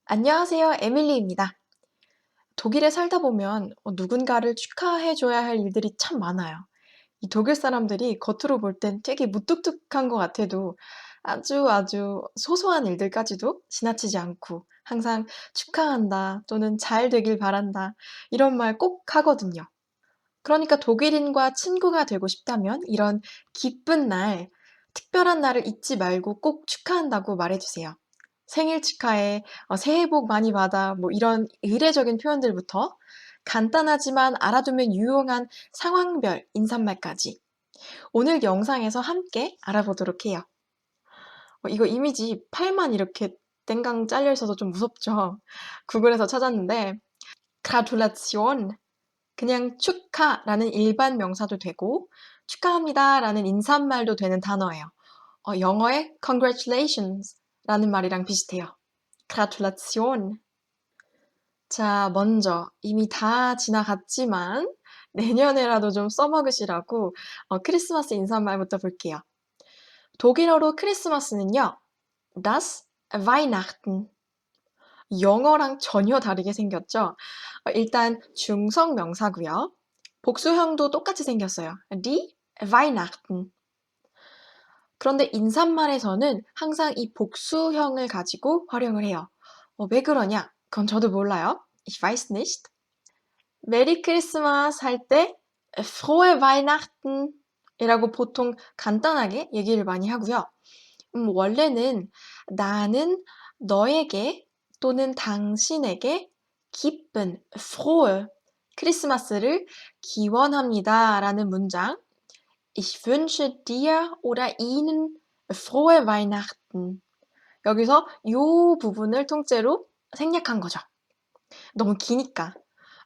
안녕하세요. 에밀리입니다. 독일에 살다 보면 누군가를 축하해줘야 할 일들이 참 많아요. 이 독일 사람들이 겉으로 볼 땐 되게 무뚝뚝한 것 같아도 아주 소소한 일들까지도 지나치지 않고 항상 축하한다 또는 잘 되길 바란다 이런 말 꼭 하거든요. 그러니까 독일인과 친구가 되고 싶다면 이런 기쁜 날, 특별한 날을 잊지 말고 꼭 축하한다고 말해주세요. 생일 축하해, 새해 복 많이 받아, 뭐 이런 의례적인 표현들부터 간단하지만 알아두면 유용한 상황별 인사말까지 오늘 영상에서 함께 알아보도록 해요. 이거 이미지 팔만 이렇게 땡강 잘려 있어서 좀 무섭죠? 구글에서 찾았는데 Gratulation 그냥 축하라는 일반 명사도 되고 축하합니다라는 인사말도 되는 단어예요. 영어의 congratulations라는 말이랑 비슷해요. Gratulation. 자, 먼저 이미 다 지나갔지만 내년에라도 좀 써먹으시라고 크리스마스 인사말부터 볼게요. 독일어로 크리스마스는요. Das Weihnachten. 영어랑 전혀 다르게 생겼죠? 일단 중성 명사고요. 복수형도 똑같이 생겼어요. Die Weihnachten. 그런데 인사말에서는 항상 이 복수형을 가지고 활용을 해요. 왜 그러냐? 그건 저도 몰라요. Ich weiß nicht. 메리 크리스마스 할 때 Frohe Weihnachten 이라고 보통 간단하게 얘기를 많이 하고요. 원래는 나는 너에게 또는 당신에게 기쁜 frohe 크리스마스를 기원합니다 라는 문장 Ich wünsche dir oder ihnen frohe Weihnachten 여기서 이 부분을 통째로 생략한 거죠. 너무 기니까.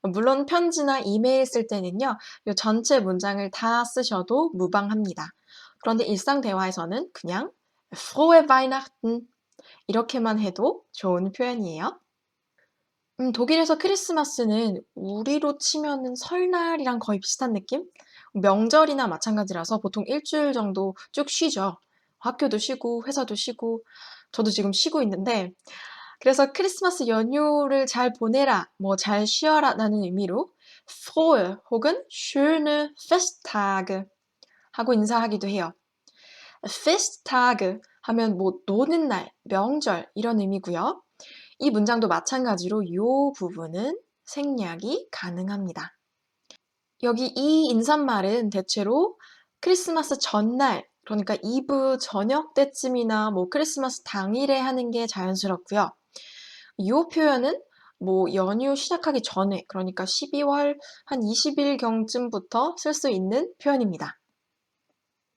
물론 편지나 이메일 쓸 때는요. 이 전체 문장을 다 쓰셔도 무방합니다. 그런데 일상 대화에서는 그냥 Frohe Weihnachten 이렇게만 해도 좋은 표현이에요. 독일에서 크리스마스는 우리로 치면은 설날이랑 거의 비슷한 느낌? 명절이나 마찬가지라서 보통 일주일 정도 쭉 쉬죠. 학교도 쉬고 회사도 쉬고 저도 지금 쉬고 있는데 그래서 크리스마스 연휴를 잘 보내라, 뭐 잘 쉬어라 라는 의미로 frohe 혹은 schöne Festtage 하고 인사하기도 해요. Festtage 하면 뭐 노는 날, 명절 이런 의미고요. 이 문장도 마찬가지로 이 부분은 생략이 가능합니다. 여기 이 인사말은 대체로 크리스마스 전날, 그러니까 이브 저녁 때쯤이나 뭐 크리스마스 당일에 하는 게 자연스럽고요. 이 표현은 뭐 연휴 시작하기 전에, 그러니까 12월 한 20일경쯤부터 쓸 수 있는 표현입니다.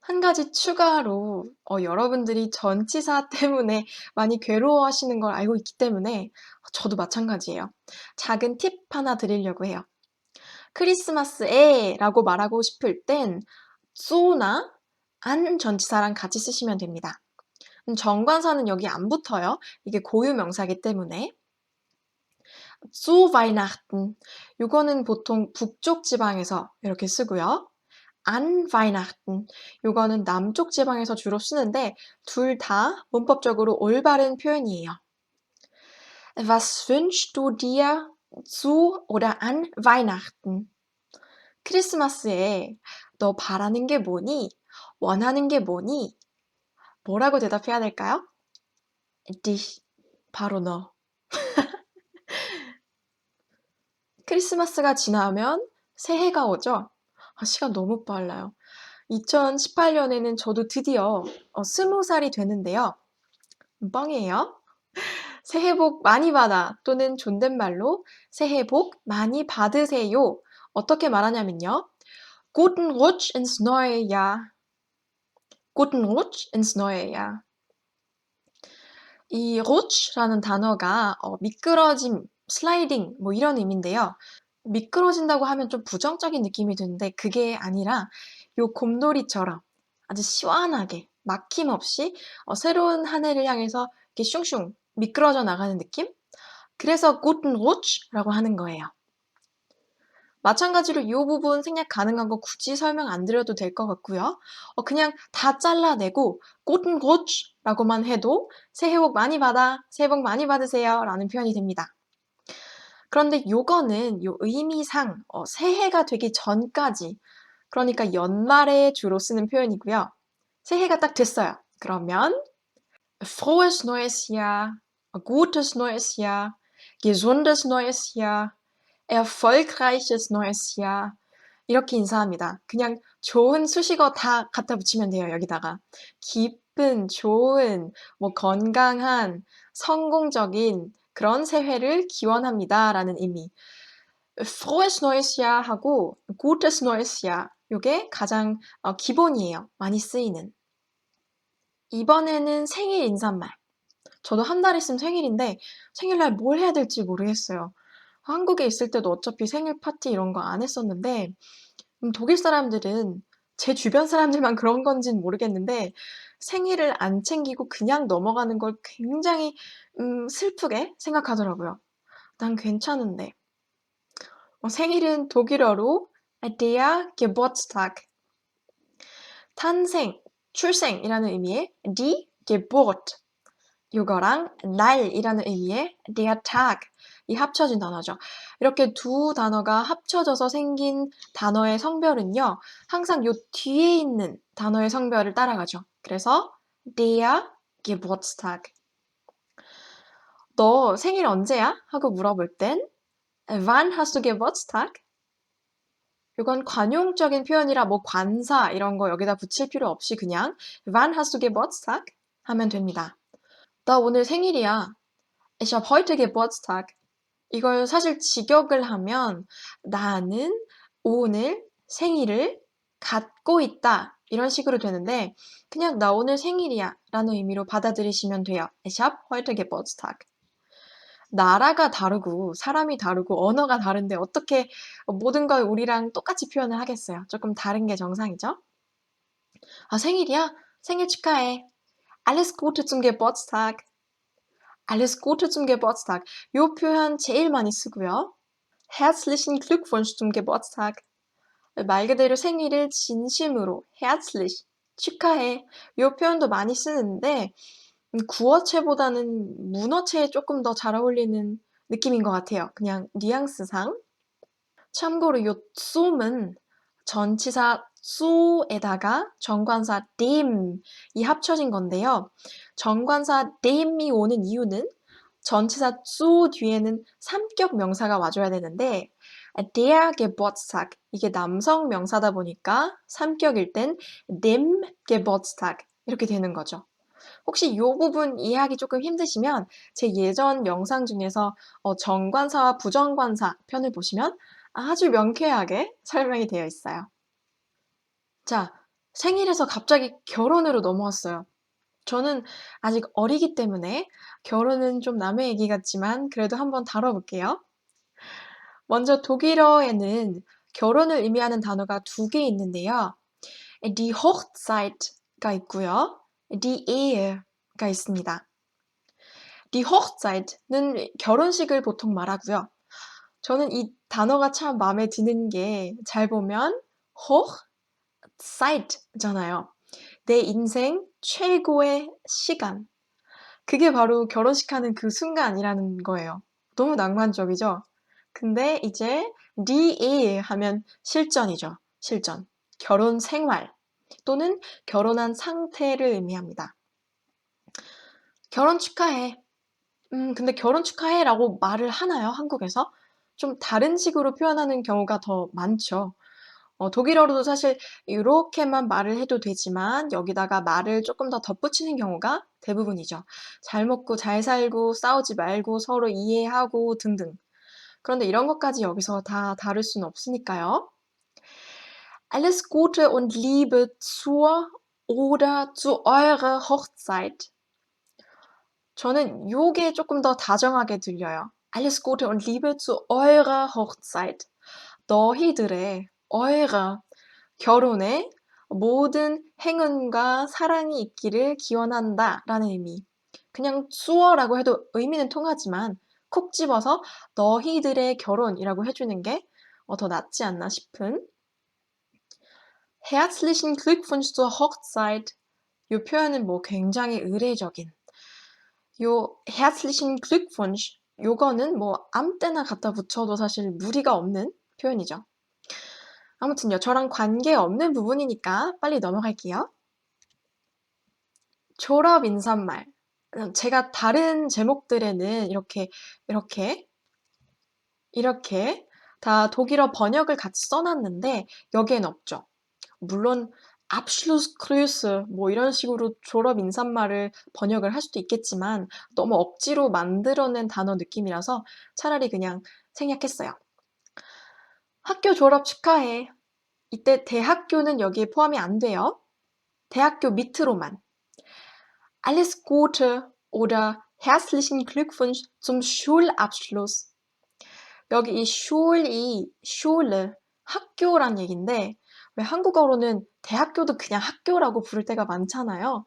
한 가지 추가로 여러분들이 전치사 때문에 많이 괴로워하시는 걸 알고 있기 때문에 저도 마찬가지예요. 작은 팁 하나 드리려고 해요. 크리스마스에 라고 말하고 싶을 땐 쏘나 안 전치사랑 같이 쓰시면 됩니다. 정관사는 여기 안 붙어요. 이게 고유명사이기 때문에. zu Weihnachten 이거는 보통 북쪽 지방에서 이렇게 쓰고요. an Weihnachten 이거는 남쪽 지방에서 주로 쓰는데 둘 다 문법적으로 올바른 표현이에요. Was wünschst du dir zu oder an Weihnachten? 크리스마스에 너 바라는 게 뭐니? 원하는 게 뭐니? 뭐라고 대답해야 될까요? dich, 바로 너. 크리스마스가 지나면 새해가 오죠? 시간 너무 빨라요. 2018년에는 저도 드디어 20살이 되는데요. 뻥이에요. 새해 복 많이 받아 또는 존댓말로 새해 복 많이 받으세요. 어떻게 말하냐면요. Guten Rutsch ins neue Jahr. Guten Rutsch ins neue Jahr. 이 rutsch라는 단어가 미끄러짐, 슬라이딩 뭐 이런 의미인데요. 미끄러진다고 하면 좀 부정적인 느낌이 드는데 그게 아니라 요 곰돌이처럼 아주 시원하게 막힘없이 새로운 한 해를 향해서 이렇게 슝슝 미끄러져 나가는 느낌? 그래서 guten Rutsch라고 하는 거예요. 마찬가지로 이 부분 생략 가능한 거 굳이 설명 안 드려도 될 것 같고요. 그냥 다 잘라내고 guten Rutsch 라고만 해도 새해 복 많이 받아, 새해 복 많이 받으세요 라는 표현이 됩니다. 그런데 요거는 요 의미상 새해가 되기 전까지, 그러니까 연말에 주로 쓰는 표현이고요. 새해가 딱 됐어요. 그러면 Frohes neues Jahr, gutes neues Jahr, gesundes neues Jahr, erfolgreiches neues Jahr 이렇게 인사합니다. 그냥 좋은 수식어 다 갖다 붙이면 돼요, 여기다가. 기쁜, 좋은, 건강한, 성공적인 그런 새해를 기원합니다 라는 의미. Frohes neues Jahr 하고 gutes neues Jahr 요게 가장 기본이에요. 많이 쓰이는. 이번에는 생일 인사말. 저도 한 달 있으면 생일인데 생일날 뭘 해야 될지 모르겠어요. 한국에 있을 때도 어차피 생일 파티 이런 거 안 했었는데 독일 사람들은 제 주변 사람들만 그런 건진 모르겠는데 생일을 안 챙기고 그냥 넘어가는 걸 굉장히 슬프게 생각하더라고요. 난 괜찮은데. 생일은 독일어로 der Geburtstag. 탄생, 출생이라는 의미의 die Geburt. 요거랑 날이라는 의미의 der Tag 이 합쳐진 단어죠. 이렇게 두 단어가 합쳐져서 생긴 단어의 성별은요. 항상 요 뒤에 있는 단어의 성별을 따라가죠. 그래서 der Geburtstag. 너 생일 언제야? 하고 물어볼 땐 Wann hast du Geburtstag? 이건 관용적인 표현이라 관사 이런 거 여기다 붙일 필요 없이 그냥 Wann hast du Geburtstag? 하면 됩니다. 나 오늘 생일이야. Ich hab heute Geburtstag. 이걸 사실 직역을 하면 나는 오늘 생일을 갖고 있다. 이런 식으로 되는데 그냥 나 오늘 생일이야 라는 의미로 받아들이시면 돼요. Ich hab heute Geburtstag. 나라가 다르고 사람이 다르고 언어가 다른데 어떻게 모든 걸 우리랑 똑같이 표현을 하겠어요. 조금 다른 게 정상이죠. 생일이야? 생일 축하해. Alles Gute zum Geburtstag. Alles Gute zum Geburtstag. 요 표현 제일 많이 쓰고요. Herzlichen Glückwunsch zum Geburtstag. 말 그대로 생일을 진심으로 herzlich 축하해. 요 표현도 많이 쓰는데 구어체보다는 문어체에 조금 더 잘 어울리는 느낌인 것 같아요. 그냥 뉘앙스상. 참고로 요 zum은 전치사 zu에다가 정관사 dem이 합쳐진 건데요. 정관사 dem이 오는 이유는 전치사 zu 뒤에는 삼격 명사가 와줘야 되는데 der Geburtstag 이게 남성 명사다 보니까 삼격일 땐 dem Geburtstag 이렇게 되는 거죠. 혹시 이 부분 이해하기 조금 힘드시면 제 예전 영상 중에서 정관사와 부정관사 편을 보시면 아주 명쾌하게 설명이 되어 있어요. 자, 생일에서 갑자기 결혼으로 넘어왔어요. 저는 아직 어리기 때문에 결혼은 좀 남의 얘기 같지만 그래도 한번 다뤄볼게요. 먼저 독일어에는 결혼을 의미하는 단어가 두 개 있는데요. Die Hochzeit가 있고요. Die Ehe가 있습니다. Die Hochzeit는 결혼식을 보통 말하고요. 저는 이 단어가 참 마음에 드는 게 잘 보면 Hochzeit잖아요. 내 인생 최고의 시간. 그게 바로 결혼식 하는 그 순간이라는 거예요. 너무 낭만적이죠? 근데 이제 die Ehe 하면 실전이죠. 실전. 결혼 생활 또는 결혼한 상태를 의미합니다. 결혼 축하해. 근데 결혼 축하해라고 말을 하나요? 한국에서? 좀 다른 식으로 표현하는 경우가 더 많죠. 독일어로도 사실 이렇게만 말을 해도 되지만 여기다가 말을 조금 더 덧붙이는 경우가 대부분이죠. 잘 먹고 잘 살고 싸우지 말고 서로 이해하고 등등. 그런데 이런 것까지 여기서 다 다룰 수는 없으니까요. Alles Gute und Liebe zur oder zu eurer Hochzeit. 저는 요게 조금 더 다정하게 들려요. Alles Gute und Liebe zu eurer Hochzeit. 너희들의 eure 결혼에 모든 행운과 사랑이 있기를 기원한다 라는 의미. 그냥 zu어라고 해도 의미는 통하지만 콕 집어서 너희들의 결혼이라고 해주는 게 더 낫지 않나 싶은. Herzlichen Glückwunsch zur Hochzeit. 이 표현은 뭐 굉장히 의례적인 요 herzlichen Glückwunsch 요거는 뭐 아무 때나 갖다 붙여도 사실 무리가 없는 표현이죠. 아무튼요, 저랑 관계없는 부분이니까 빨리 넘어갈게요. 졸업 인사말. 제가 다른 제목들에는 이렇게 다 독일어 번역을 같이 써놨는데 여기엔 없죠. 물론 Abschlussgrüße 뭐 이런 식으로 졸업 인사말을 번역을 할 수도 있겠지만 너무 억지로 만들어낸 단어 느낌이라서 차라리 그냥 생략했어요. 학교 졸업 축하해. 이때 대학교는 여기에 포함이 안 돼요. 대학교 밑으로만. Alles Gute oder herzlichen Glückwunsch zum Schulabschluss. 여기 이 Schul이 Schule, 학교란 얘긴데 왜 한국어로는 대학교도 그냥 학교라고 부를 때가 많잖아요.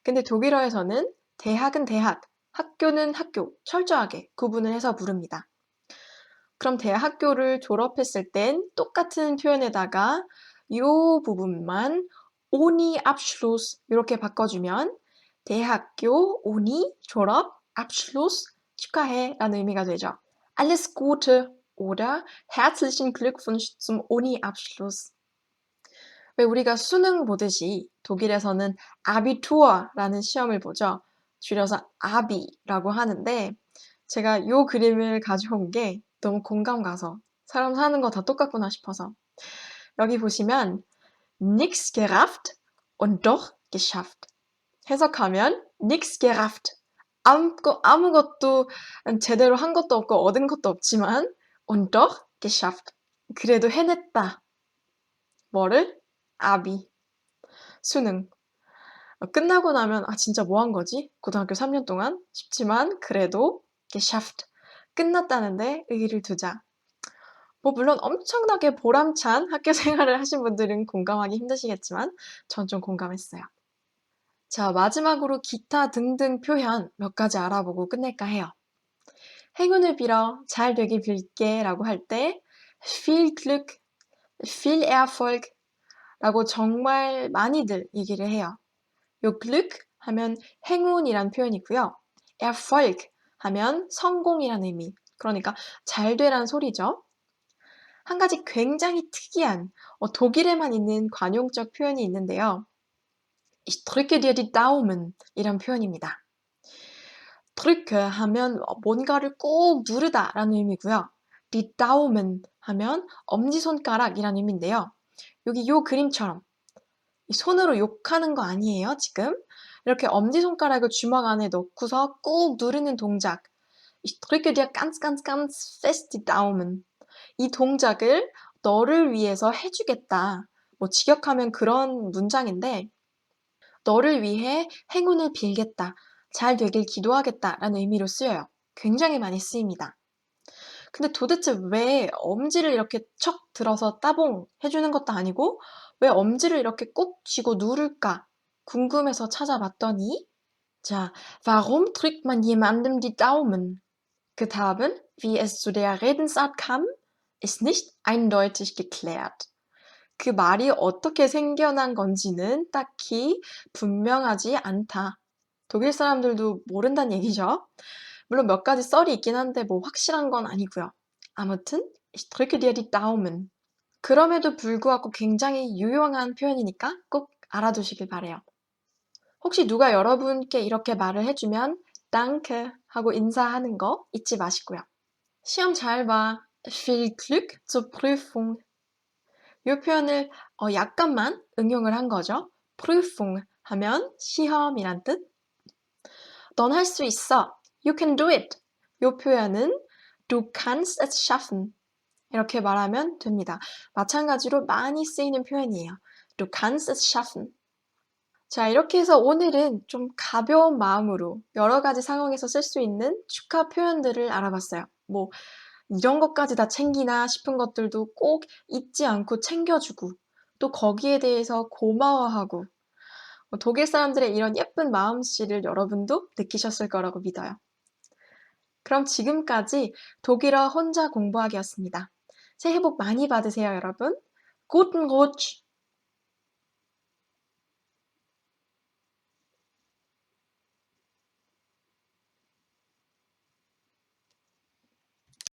근데 독일어에서는 대학은 대학, 학교는 학교, 철저하게 구분을 해서 부릅니다. 그럼 대학교를 졸업했을 땐 똑같은 표현에다가 요 부분만 Uni Abschluss 이렇게 바꿔주면 대학교, Uni, 졸업, Abschluss, 축하해 라는 의미가 되죠. Alles Gute oder herzlichen Glückwunsch zum Uni-Abschluss. 왜 우리가 수능 보듯이 독일에서는 Abitur라는 시험을 보죠. 줄여서 Abi라고 하는데 제가 이 그림을 가져온 게 너무 공감 가서 사람 사는 거 다 똑같구나 싶어서 여기 보시면 nix gerafft und doch geschafft. 해석하면 nix gerafft. 아무것도 제대로 한 것도 없고 얻은 것도 없지만 und doch geschafft. 그래도 해냈다. 뭐를? 아비. 수능. 끝나고 나면 진짜 뭐 한 거지? 고등학교 3년 동안? 싶지만 그래도 geschafft. 끝났다는데 의의를 두자. 뭐 물론 엄청나게 보람찬 학교 생활을 하신 분들은 공감하기 힘드시겠지만 전 좀 공감했어요. 자, 마지막으로 기타 등등 표현 몇 가지 알아보고 끝낼까 해요. 행운을 빌어, 잘 되길 빌게 라고 할 때 viel Glück, viel Erfolg 라고 정말 많이들 얘기를 해요. 요 Glück 하면 행운이란 표현이고요. Erfolg 하면 성공이란 의미, 그러니까 잘 되란 소리죠. 한 가지 굉장히 특이한 독일에만 있는 관용적 표현이 있는데요. Ich drücke dir die Daumen 이란 표현입니다. drücke 하면 뭔가를 꼭 누르다 라는 의미고요. die Daumen 하면 엄지손가락이라는 의미인데요. 여기 요 그림처럼 손으로 욕하는 거 아니에요, 지금? 이렇게 엄지손가락을 주먹 안에 넣고서 꾹 누르는 동작. Ich drücke dir ganz, ganz, ganz fest die Daumen. 이 동작을 너를 위해서 해주겠다. 뭐 직역하면 그런 문장인데 너를 위해 행운을 빌겠다. 잘 되길 기도하겠다 라는 의미로 쓰여요. 굉장히 많이 쓰입니다. 근데 도대체 왜 엄지를 이렇게 척 들어서 따봉 해주는 것도 아니고 왜 엄지를 이렇게 꼭 쥐고 누를까 궁금해서 찾아봤더니 자, warum drückt man jemandem die Daumen? 그 답은 wie es zu der Redensart kam, ist nicht eindeutig geklärt. 그 말이 어떻게 생겨난 건지는 딱히 분명하지 않다. 독일 사람들도 모른다는 얘기죠. 물론 몇 가지 썰이 있긴 한데 뭐 확실한 건 아니고요. 아무튼 ich drücke dir die Daumen. 그럼에도 불구하고 굉장히 유용한 표현이니까 꼭 알아두시길 바래요. 혹시 누가 여러분께 이렇게 말을 해주면 danke 하고 인사하는 거 잊지 마시고요. 시험 잘 봐. Viel Glück zur Prüfung. 이 표현을 약간만 응용을 한 거죠. Prüfung 하면 시험이란 뜻. 넌 할 수 있어. You can do it. 이 표현은 Du kannst es schaffen. 이렇게 말하면 됩니다. 마찬가지로 많이 쓰이는 표현이에요. Du kannst es schaffen. 자, 이렇게 해서 오늘은 좀 가벼운 마음으로 여러 가지 상황에서 쓸 수 있는 축하 표현들을 알아봤어요. 뭐 이런 것까지 다 챙기나 싶은 것들도 꼭 잊지 않고 챙겨주고 또 거기에 대해서 고마워하고 독일 사람들의 이런 예쁜 마음씨를 여러분도 느끼셨을 거라고 믿어요. 그럼 지금까지 독일어 혼자 공부하기였습니다. 새해 복 많이 받으세요, 여러분. Guten Rutsch!